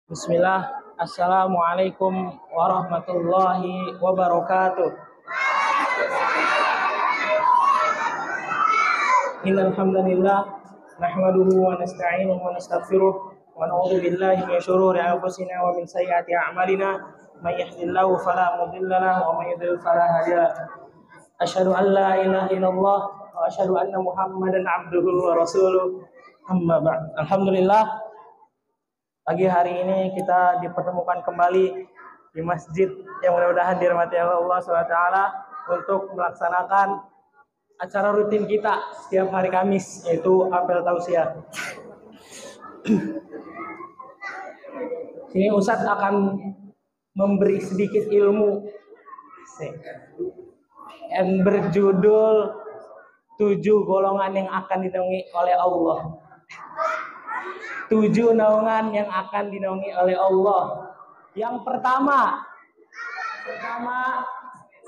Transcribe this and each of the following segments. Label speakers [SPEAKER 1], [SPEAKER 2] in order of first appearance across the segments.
[SPEAKER 1] Bismillah. Assalamualaikum warahmatullahi wabarakatuh. Innal hamdalillah nahmaduhu wa nasta'inuhu wa nastaghfiruh wa na'udzu billahi min shururi anfusina wa min sayyiati a'malina. May yahdihillahu fala mudilla lahu wa may yudlil fala hadiya lahu. Asyhadu an la ilaha illallah wa asyhadu anna Muhammadan abduhu wa rasuluh. Amma ba'd. Alhamdulillah, pagi hari ini kita dipertemukan kembali di masjid yang mudah-mudahan dirahmati Allah SWT untuk melaksanakan acara rutin kita setiap hari Kamis, yaitu apel tausiah. Sini Ustadz akan memberi sedikit ilmu yang berjudul 7 golongan yang akan dinaungi oleh Allah. 7 naungan yang akan dinaungi oleh Allah. Yang pertama,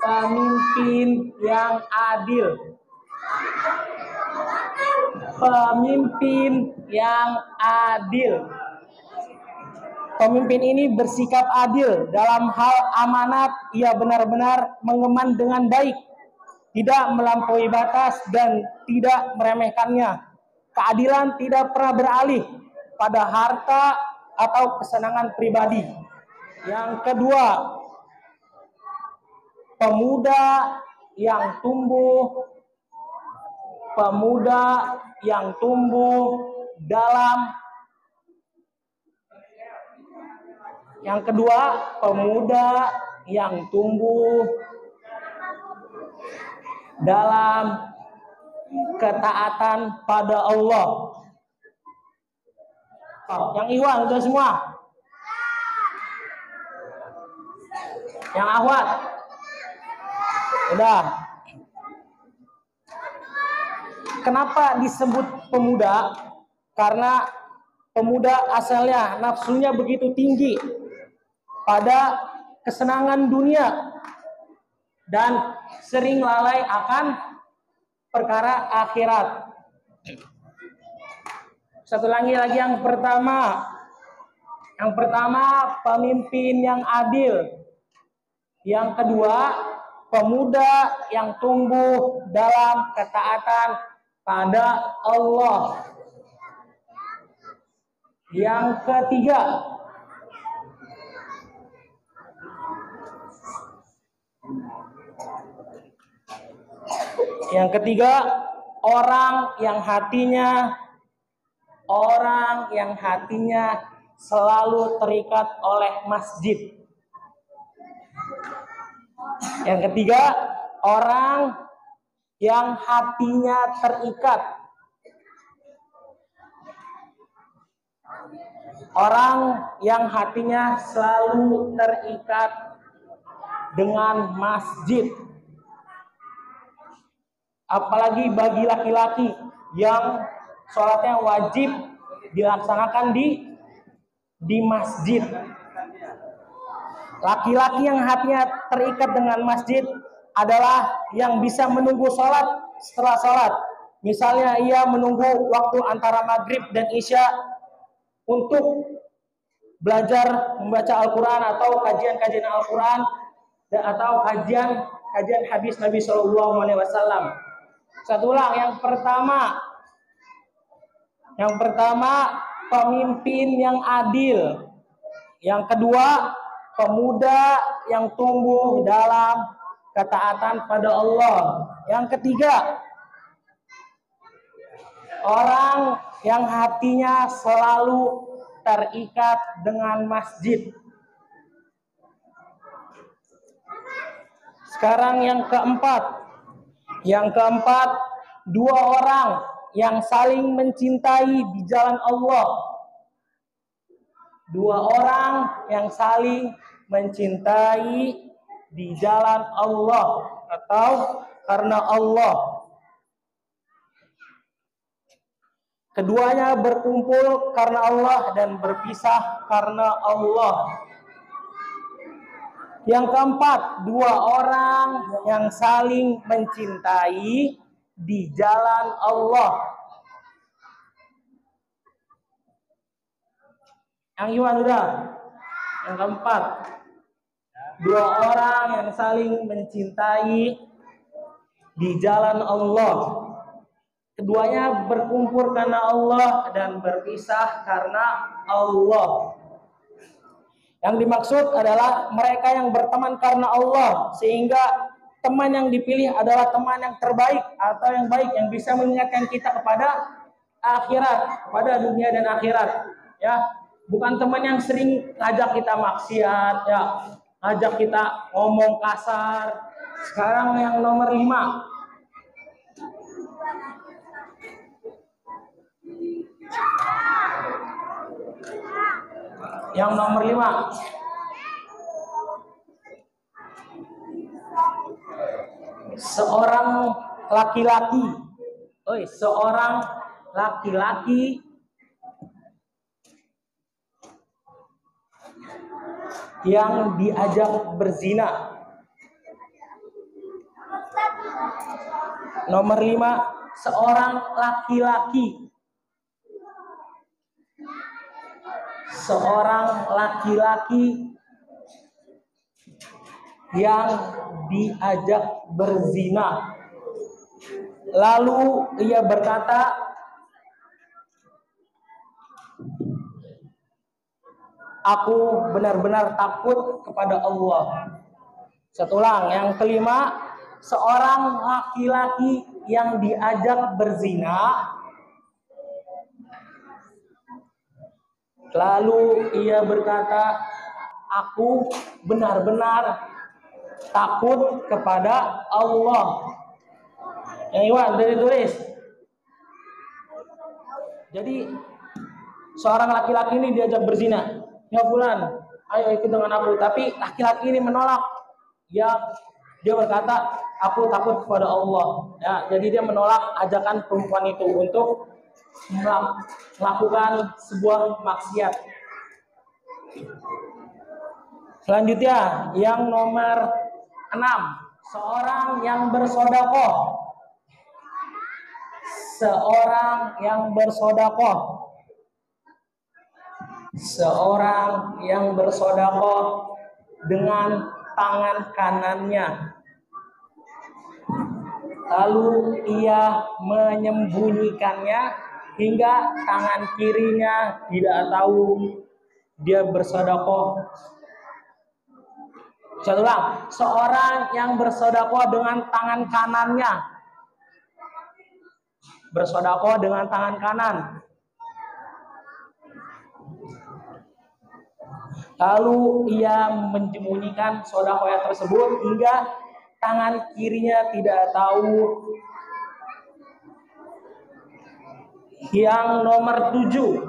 [SPEAKER 1] pemimpin yang adil. Pemimpin yang adil. Pemimpin ini bersikap adil dalam hal amanat. Ia benar-benar mengemban dengan baik, tidak melampaui batas dan tidak meremehkannya. Keadilan tidak pernah beralih pada harta atau kesenangan pribadi. Yang kedua, pemuda yang tumbuh dalam ketaatan pada Allah. Yang ikhwan udah semua? Yang akhwat? Udah. Kenapa disebut pemuda? Karena pemuda asalnya nafsunya begitu tinggi pada kesenangan dunia dan sering lalai akan perkara akhirat. Satu lagi yang pertama. Yang pertama, pemimpin yang adil. Yang kedua, pemuda yang tumbuh dalam ketaatan pada Allah. Yang ketiga, orang yang hatinya selalu terikat oleh masjid. Yang ketiga, orang yang hatinya terikat. Orang yang hatinya selalu terikat dengan masjid. Apalagi bagi laki-laki yang sholatnya wajib dilaksanakan di masjid. Laki-laki yang hatinya terikat dengan masjid adalah yang bisa menunggu sholat setelah sholat. Misalnya ia menunggu waktu antara maghrib dan isya untuk belajar membaca Al-Quran atau kajian-kajian Al-Quran atau kajian hadis Nabi SAW. Satu ulang, yang pertama pemimpin yang adil. Yang kedua, pemuda yang tumbuh dalam ketaatan pada Allah. Yang ketiga, orang yang hatinya selalu terikat dengan masjid. Sekarang yang keempat. Yang keempat, 2 orang yang saling mencintai di jalan Allah. 2 orang yang saling mencintai di jalan Allah atau karena Allah. Keduanya berkumpul karena Allah dan berpisah karena Allah. Yang keempat, 2 orang yang saling mencintai di jalan Allah. Yang Iwan udah. Yang keempat, dua orang yang saling mencintai di jalan Allah. Keduanya berkumpul karena Allah dan berpisah karena Allah. Yang dimaksud adalah mereka yang berteman karena Allah, sehingga teman yang dipilih adalah teman yang terbaik atau yang baik yang bisa mengingatkan kita kepada akhirat, kepada dunia dan akhirat, ya. Bukan teman yang sering ngajak kita maksiat, ya, ngajak kita ngomong kasar. Sekarang yang nomor 5. Yang nomor 5. Seorang laki-laki yang diajak berzina. Nomor 5, seorang laki-laki yang diajak berzina. Lalu ia berkata, aku benar-benar takut kepada Allah. Satu ulang, yang kelima, seorang laki-laki yang diajak berzina. Lalu ia berkata, aku benar-benar takut kepada Allah. Yang Iwan, dari tulis. Jadi seorang laki-laki ini diajak berzina. Ya Fulan, ayo ikut dengan aku. Tapi laki-laki ini menolak. Ya, dia berkata, aku takut kepada Allah. Ya, jadi dia menolak ajakan perempuan itu untuk melakukan sebuah maksiat. Selanjutnya, yang nomor 6, seorang yang bersedekah. Seorang yang bersedekah dengan tangan kanannya. Lalu ia menyembunyikannya hingga tangan kirinya tidak tahu dia bersedekah. Saya ulang, seorang yang bersedekah dengan tangan kanannya. Bersedekah dengan tangan kanan. Lalu ia menyembunyikan sedekah tersebut hingga tangan kirinya tidak tahu. Yang nomor 7.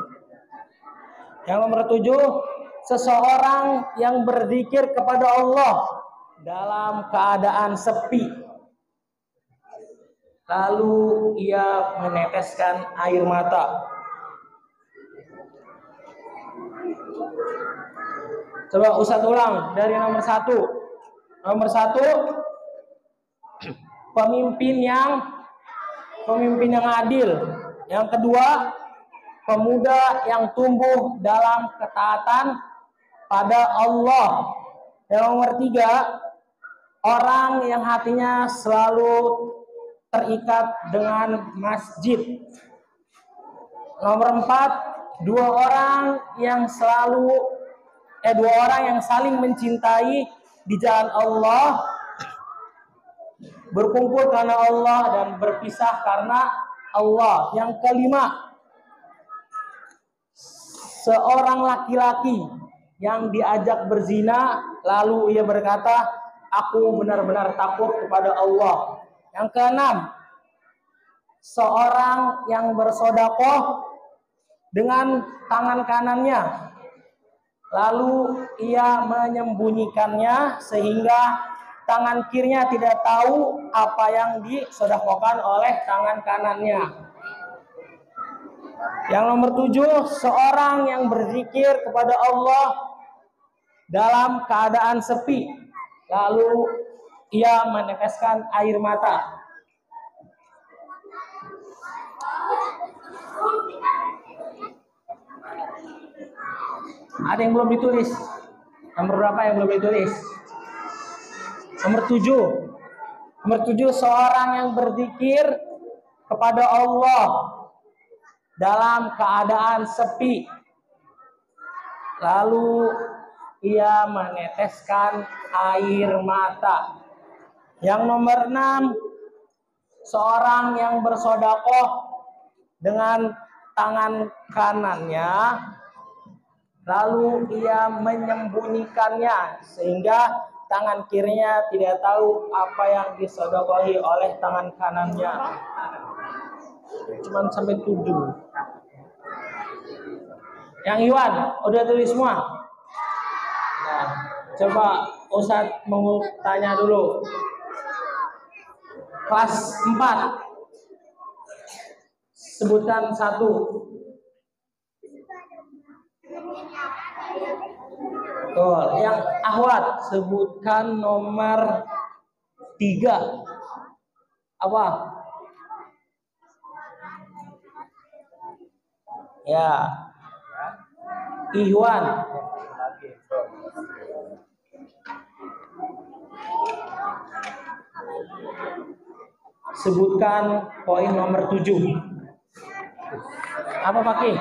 [SPEAKER 1] Seseorang yang berzikir kepada Allah dalam keadaan sepi. Lalu ia meneteskan air mata. Coba Ustadz ulang dari nomor 1. Nomor 1, pemimpin yang adil. Yang kedua, pemuda yang tumbuh dalam ketaatan pada Allah. Yang nomor 3, orang yang hatinya selalu terikat dengan masjid. Nomor 4, dua orang yang saling mencintai di jalan Allah, berkumpul karena Allah dan berpisah karena Allah. Yang kelima, seorang laki-laki yang diajak berzina, lalu ia berkata, aku benar-benar takut kepada Allah. Yang keenam, seorang yang bersedekah dengan tangan kanannya, lalu ia menyembunyikannya sehingga tangan kirinya tidak tahu apa yang disedekahkan oleh tangan kanannya. Yang nomor 7, seorang yang berzikir kepada Allah dalam keadaan sepi, lalu ia meneteskan air mata. Ada yang belum ditulis? Nomor berapa yang belum ditulis? Nomor 7. Nomor 7, seorang yang berzikir kepada Allah dalam keadaan sepi, lalu ia meneteskan air mata. Yang nomor 6, seorang yang bersedekah dengan tangan kanannya, lalu ia menyembunyikannya sehingga tangan kirinya tidak tahu apa yang disedekahi oleh tangan kanannya. Cuman sampai 7. Yang Iwan udah tulis semua? Nah, coba Ustadz mau tanya dulu. Kelas 4. Sebutkan 1. Betul. Yang Ahwat, sebutkan nomor 3. Apa? Ya. Ihwan. Sebutkan poin nomor 7. Apa Fakih?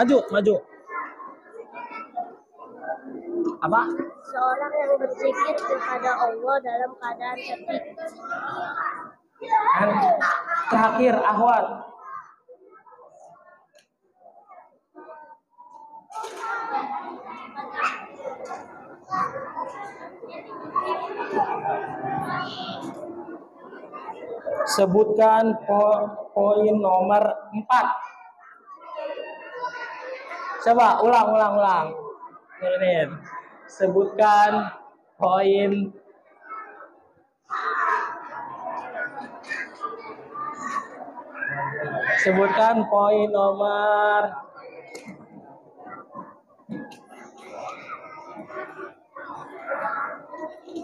[SPEAKER 1] Maju. Apa?
[SPEAKER 2] Seorang yang berzikir kepada Allah dalam keadaan sepi.
[SPEAKER 1] Dan terakhir Ahwat. Sebutkan poin nomor 4. Coba ulang. Ini. Sebutkan poin nomor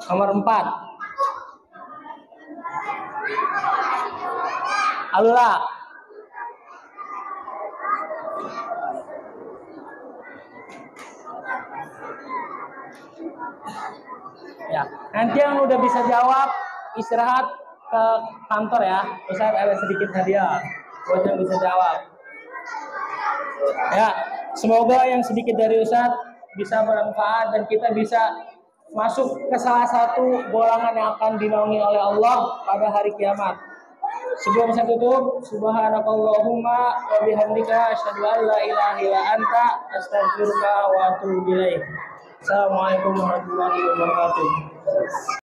[SPEAKER 1] 4. Alula. Ya, nanti yang udah bisa jawab istirahat ke kantor ya. Ustaz ada sedikit hadiah buat yang bisa jawab. Ya, semoga yang sedikit dari Ustaz bisa bermanfaat dan kita bisa masuk ke salah satu golongan yang akan dinaungi oleh Allah pada hari kiamat. Sebelum saya tutup, subhanakallahumma wa bihamdika asyhadu an la ilaha illa anta astaghfiruka wa atubu ilaik. Assalamualaikum warahmatullahi wabarakatuh.